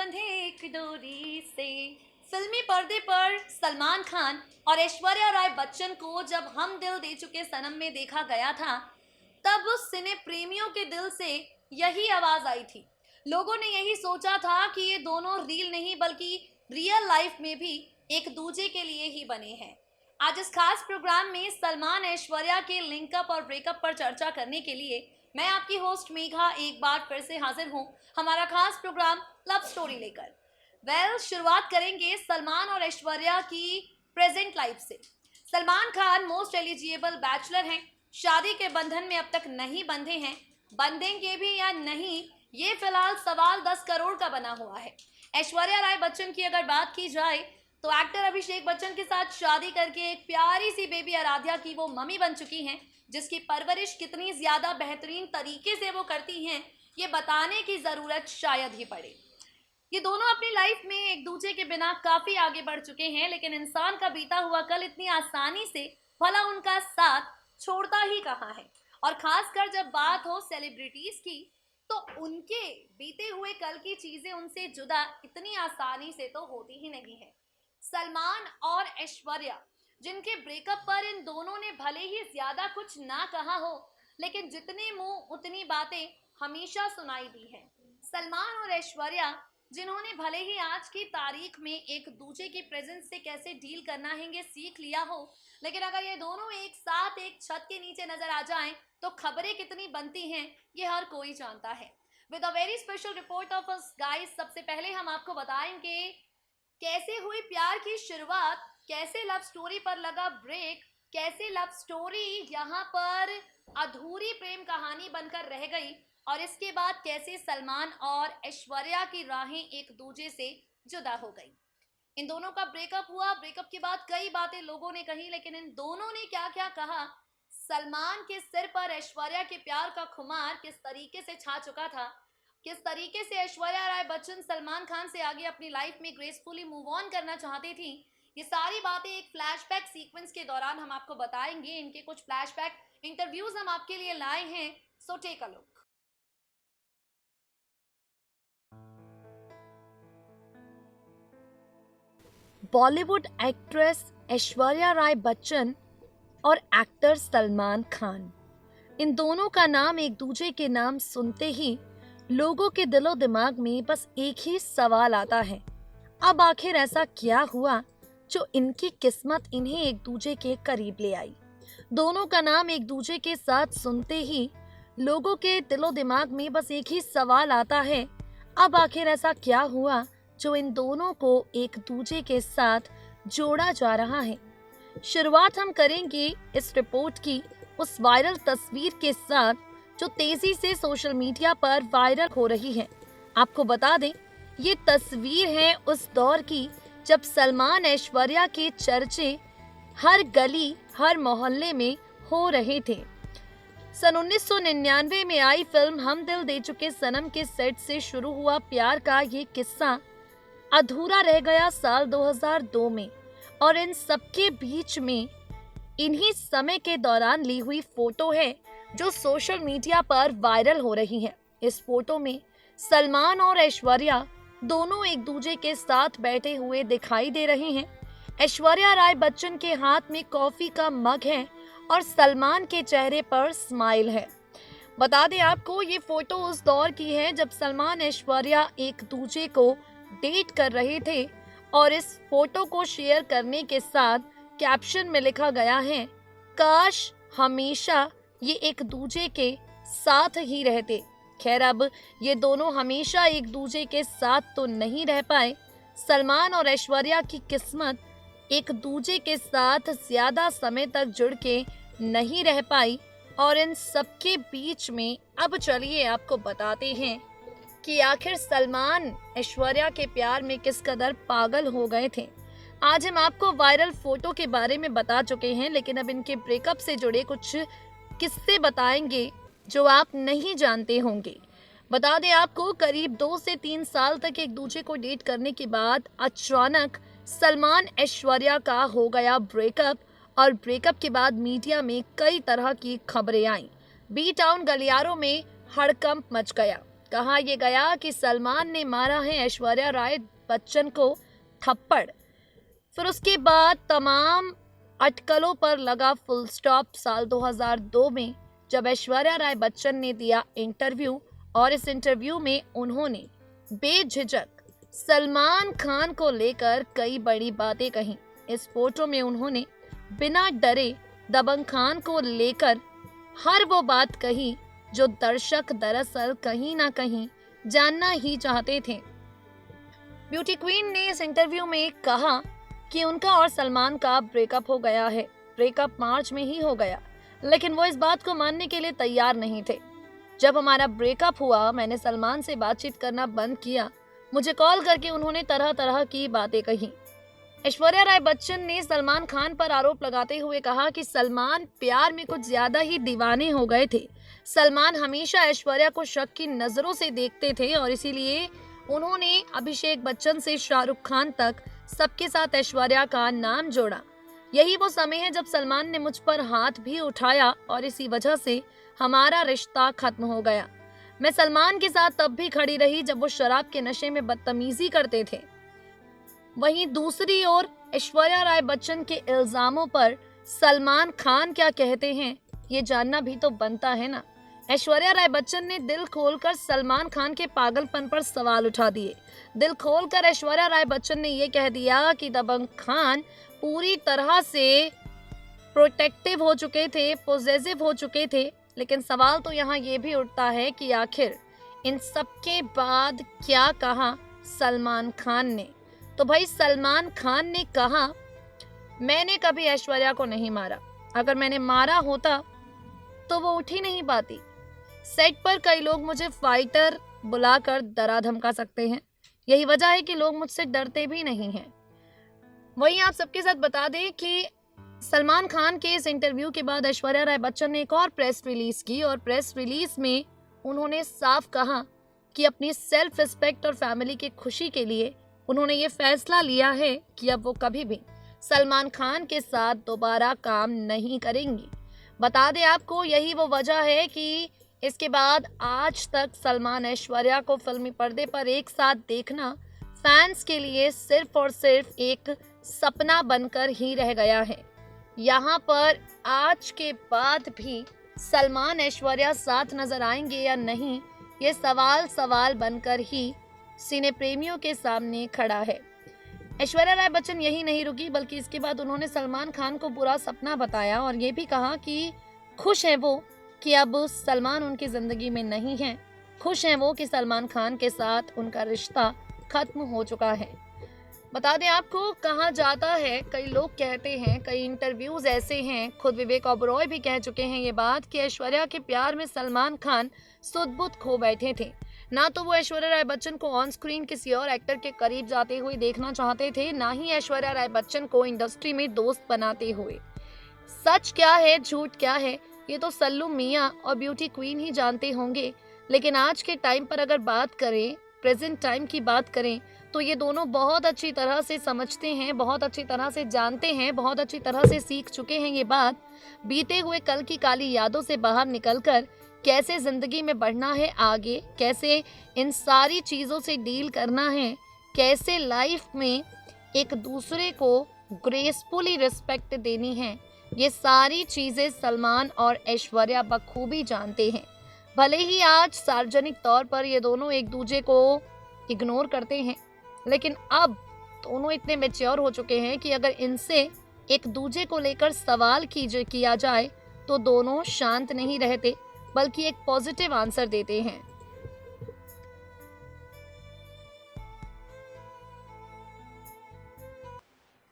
बंधे एक डोरी से। फिल्मी पर्दे पर सलमान खान और ऐश्वर्या राय बच्चन को जब हम दिल दे चुके सनम में देखा गया था, तब उस सिने प्रेमियों के दिल से यही आवाज आई थी। लोगों ने यही सोचा था कि ये दोनों रील नहीं बल्कि रियल लाइफ में भी एक दूजे के लिए ही बने हैं। आज इस खास प्रोग्राम में सलमान ऐश्वर्या के लिंकअप और ब्रेकअप पर चर्चा करने के लिए मैं आपकी होस्ट मेघा एक बार फिर से हाजिर हूँ हमारा खास प्रोग्राम लव स्टोरी लेकर। शुरुआत करेंगे सलमान और ऐश्वर्या की प्रेजेंट लाइफ से। Salman Khan most eligible bachelor हैं, शादी के बंधन में अब तक नहीं बंधे हैं, बंधेंगे भी या नहीं ये फिलहाल सवाल 10 करोड़ का बना हुआ है। ऐश्वर्या राय बच्चन की अगर बात की जाए तो एक्टर अभिषेक बच्चन के साथ शादी करके एक प्यारी सी बेबी आराध्या की वो मम्मी बन चुकी हैं, जिसकी परवरिश कितनी ज्यादा बेहतरीन तरीके से वो करती हैं ये बताने की जरूरत शायद ही पड़े। ये दोनों अपनी लाइफ में एक दूसरे के बिना काफी आगे बढ़ चुके हैं, लेकिन इंसान का बीता हुआ कल इतनी आसानी से भला उनका साथ छोड़ता ही कहाँ है। और खासकर जब बात हो सेलिब्रिटीज की तो उनके बीते हुए कल की चीजें उनसे जुदा इतनी आसानी से तो होती ही नहीं है। सलमान और ऐश्वर्या जिनके ब्रेकअप पर इन दोनों ने भले ही ज्यादा कुछ ना कहा हो, लेकिन जितने मुंह उतनी बातें हमेशा सुनाई दी हैं। सलमान और ऐश्वर्या जिन्होंने भले ही आज की तारीख में एक दूसरे की प्रेजेंस से कैसे डील करना है ये सीख लिया हो, लेकिन अगर ये दोनों एक साथ एक छत के नीचे नजर आ जाएं तो खबरें कितनी बनती हैं ये हर कोई जानता है। With a very special report of us guys, सबसे पहले हम आपको बताएंगे कैसे हुई प्यार की शुरुआत, कैसे लव स्टोरी पर लगा ब्रेक, कैसे लव स्टोरी यहाँ पर अधूरी प्रेम कहानी बनकर रह गई, और इसके बाद कैसे सलमान और ऐश्वर्या की राहें एक दूसरे से जुदा हो गई। इन दोनों का ब्रेकअप हुआ, ब्रेकअप के बाद कई बातें लोगों ने कही, लेकिन इन दोनों ने क्या क्या कहा। सलमान के सिर पर ऐश्वर्या के प्यार का खुमार किस तरीके से छा चुका था, किस तरीके से ऐश्वर्या राय बच्चन सलमान खान से आगे अपनी लाइफ में ग्रेसफुली मूव ऑन करना चाहती थी, ये सारी बातें एक फ्लैशबैक सीक्वेंस के दौरान हम आपको बताएंगे। इनके कुछ फ्लैशबैक इंटरव्यूज हम आपके लिए लाए हैं, so take a look. Bollywood actress Aishwarya Rai Bachchan और एक्टर सलमान खान, इन दोनों का नाम एक दूसरे के नाम सुनते ही लोगों के दिलो दिमाग में बस एक ही सवाल आता है, अब आखिर ऐसा क्या हुआ जो इनकी किस्मत इन्हें एक दूसरे के करीब ले आई। दोनों का नाम एक दूसरे के साथ सुनते ही लोगों के दिलो दिमाग में बस एक ही सवाल आता है, अब आखिर ऐसा क्या हुआ जो इन दोनों को एक दूसरे के साथ जोड़ा जा रहा है। शुरुआत हम करेंगे इस रिपोर्ट की उस वायरल तस्वीर के साथ जो तेजी से सोशल मीडिया पर वायरल हो रही है। आपको बता दें, ये तस्वीर है उस दौर की जब सलमान ऐश्वर्या के चर्चे हर गली हर मोहल्ले में हो रहे थे। सन 1999 में आई फिल्म हम दिल दे चुके सनम के सेट से शुरू हुआ प्यार का ये किस्सा अधूरा रह गया साल 2002 में, और इन सबके बीच में इन्हीं समय के दौरान ली हुई फोटो है जो सोशल मीडिया पर वायरल हो रही है। इस फोटो में सलमान और ऐश्वर्या दोनों एक दूसरे के साथ बैठे हुए दिखाई दे रहे हैं। ऐश्वर्या राय बच्चन के हाथ में कॉफी का मग है और सलमान के चेहरे पर स्माइल है। बता दें आपको, ये फोटो उस दौर की है जब सलमान ऐश्वर्या एक दूसरे को डेट कर रहे थे, और इस फोटो को शेयर करने के साथ कैप्शन में लिखा गया है, काश हमेशा ये एक दूसरे के साथ ही रहते। खैर, अब ये दोनों हमेशा एक दूसरे के साथ तो नहीं रह पाए। सलमान और ऐश्वर्या की किस्मत एक दूसरे के साथ ज्यादा समय तक जुड़ के नहीं रह पाई, और इन सबके बीच में अब चलिए आपको बताते हैं कि आखिर सलमान ऐश्वर्या के प्यार में किस कदर पागल हो गए थे। आज हम आपको वायरल फोटो के बारे में बता चुके हैं, लेकिन अब इनके ब्रेकअप से जुड़े कुछ किस्से बताएंगे जो आप नहीं जानते होंगे। बता दें आपको, करीब 2 से 3 साल तक एक दूसरे को डेट करने के बाद अचानक सलमान ऐश्वर्या का हो गया ब्रेकअप, और ब्रेकअप के बाद मीडिया में कई तरह की खबरें आईं। बी टाउन गलियारों में हड़कंप मच गया। कहा यह गया कि सलमान ने मारा है ऐश्वर्या राय बच्चन को थप्पड़। फिर उसके बाद तमाम अटकलों पर लगा फुल स्टॉप साल 2002 में, जब ऐश्वर्या राय बच्चन ने दिया इंटरव्यू और इस इंटरव्यू में उन्होंने बेझिझक सलमान खान को लेकर कई बड़ी बातें कही। इस फोटो में उन्होंने बिना डरे दबंग खान को लेकर हर वो बात कही जो दर्शक दरअसल कहीं ना कहीं जानना ही चाहते थे। ब्यूटी क्वीन ने इस इंटरव्यू में कहा कि उनका और सलमान का ब्रेकअप हो गया है। ब्रेकअप मार्च में ही हो गया, लेकिन वो इस बात को मानने के लिए तैयार नहीं थे। जब हमारा ब्रेकअप हुआ, मैंने सलमान से बातचीत करना बंद किया। मुझे कॉल करके उन्होंने तरह तरह की बातें कही। ऐश्वर्या राय बच्चन ने सलमान खान पर आरोप लगाते हुए कहा कि सलमान प्यार में कुछ ज्यादा ही दीवाने हो गए थे। सलमान हमेशा ऐश्वर्या को शक की नजरों से देखते थे और इसीलिए उन्होंने अभिषेक बच्चन से शाहरुख खान तक सबके साथ ऐश्वर्या का नाम जोड़ा। यही वो समय है जब सलमान ने मुझ पर हाथ भी उठाया और इसी वजह से हमारा रिश्ता खत्म हो गया। मैं सलमान के साथ तब भी खड़ी रही जब वो शराब के नशे में बदतमीजी करते थे। वहीं दूसरी ओर ऐश्वर्या राय बच्चन के इल्जामों पर सलमान खान क्या कहते हैं, ये जानना भी तो बनता है ना। ऐश्वर्या राय बच्चन ने दिल खोलकर सलमान खान के पागलपन पर सवाल उठा दिए। दिल खोलकर ऐश्वर्या राय बच्चन ने ये कह दिया कि दबंग खान पूरी तरह से प्रोटेक्टिव हो चुके थे, पोजेसिव हो चुके थे। लेकिन सवाल तो यहाँ ये भी उठता है कि आखिर इन सब के बाद क्या कहा सलमान खान ने। तो भाई सलमान खान ने कहा, मैंने कभी ऐश्वर्या को नहीं मारा, अगर मैंने मारा होता तो वो उठ ही नहीं पाती। सेट पर कई लोग मुझे फाइटर बुलाकर डरा धमका सकते हैं, यही वजह है कि लोग मुझसे डरते भी नहीं हैं। वहीं आप सबके साथ बता दें कि सलमान खान के इस इंटरव्यू के बाद ऐश्वर्या राय बच्चन ने एक और प्रेस रिलीज की और प्रेस रिलीज में उन्होंने साफ कहा कि अपनी सेल्फ रिस्पेक्ट और फैमिली की खुशी के लिए उन्होंने ये फैसला लिया है कि अब वो कभी भी सलमान खान के साथ दोबारा काम नहीं करेंगी। बता दें आपको, यही वो वजह है कि इसके बाद आज तक सलमान ऐश्वर्या को फिल्मी पर्दे पर एक साथ देखना फैंस के लिए सिर्फ और सिर्फ एक सपना बनकर ही रह गया है। यहाँ पर आज के बाद भी सलमान ऐश्वर्या साथ नजर आएंगे या नहीं, ये सवाल बनकर ही सिने प्रेमियों के सामने खड़ा है। ऐश्वर्या राय बच्चन यही नहीं रुकी, बल्कि इसके बाद उन्होंने सलमान खान को बुरा सपना बताया और ये भी कहा कि खुश हैं वो कि अब सलमान उनकी जिंदगी में नहीं है। खुश हैं वो कि सलमान खान के साथ उनका रिश्ता खत्म हो चुका है। बता दें आपको, कहा जाता है, कई लोग कहते हैं, कई इंटरव्यूज ऐसे हैं, खुद विवेक ओबरॉय भी कह चुके हैं ये बात कि ऐश्वर्या के प्यार में सलमान खान सुध-बुध खो बैठे थे। ना तो वो ऐश्वर्या राय बच्चन को ऑन स्क्रीन किसी और एक्टर के करीब जाते हुए देखना चाहते थे, ना ही ऐश्वर्या राय बच्चन को इंडस्ट्री में दोस्त बनाते हुए। सच क्या है, झूठ क्या है, ये तो सल्लू मियां और ब्यूटी क्वीन ही जानते होंगे। लेकिन आज के टाइम पर अगर बात करें, प्रेजेंट टाइम की बात करें, तो ये दोनों बहुत अच्छी तरह से समझते हैं, बहुत अच्छी तरह से जानते हैं, बहुत अच्छी तरह से सीख चुके हैं ये बात, बीते हुए कल की काली यादों से बाहर निकलकर कैसे जिंदगी में बढ़ना है आगे, कैसे इन सारी चीज़ों से डील करना है, कैसे लाइफ में एक दूसरे को ग्रेसफुली रिस्पेक्ट देनी है। ये सारी चीज़ें सलमान और ऐश्वर्या बखूबी जानते हैं। भले ही आज सार्वजनिक तौर पर ये दोनों एक दूसरे को इग्नोर करते हैं, लेकिन अब दोनों इतने मैच्योर हो चुके हैं कि अगर इनसे एक दूसरे को लेकर सवाल किया जाए तो दोनों शांत नहीं रहते, बल्कि एक पॉजिटिव आंसर देते हैं।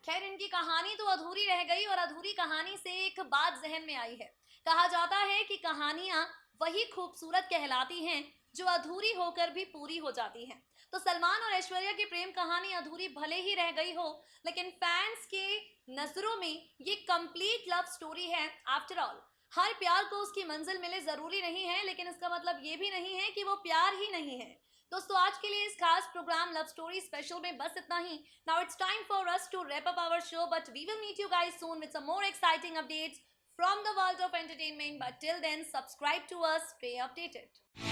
खैर, इनकी कहानी तो अधूरी रह गई और अधूरी कहानी से एक बात जहन में आई है। कहा जाता है कि कहानियां वही खूबसूरत कहलाती हैं जो अधूरी होकर भी पूरी हो जाती हैं। तो सलमान और ऐश्वर्या की प्रेम कहानी अधूरी भले ही रह गई हो, लेकिन फैंस के नजरों में ये कंप्लीट लव स्टोरी है। आफ्टर ऑल, हर प्यार को उसकी मंजिल मिले जरूरी नहीं है, लेकिन इसका मतलब ये भी नहीं है कि वो प्यार ही नहीं है। दोस्तों, आज के लिए इस खास प्रोग्राम लव स्टोरी स्पेशल में बस इतना ही। Now it's time for us to wrap up our show, but we will meet you guys soon with some more exciting updates from the world of entertainment. But till then, subscribe to us, stay updated.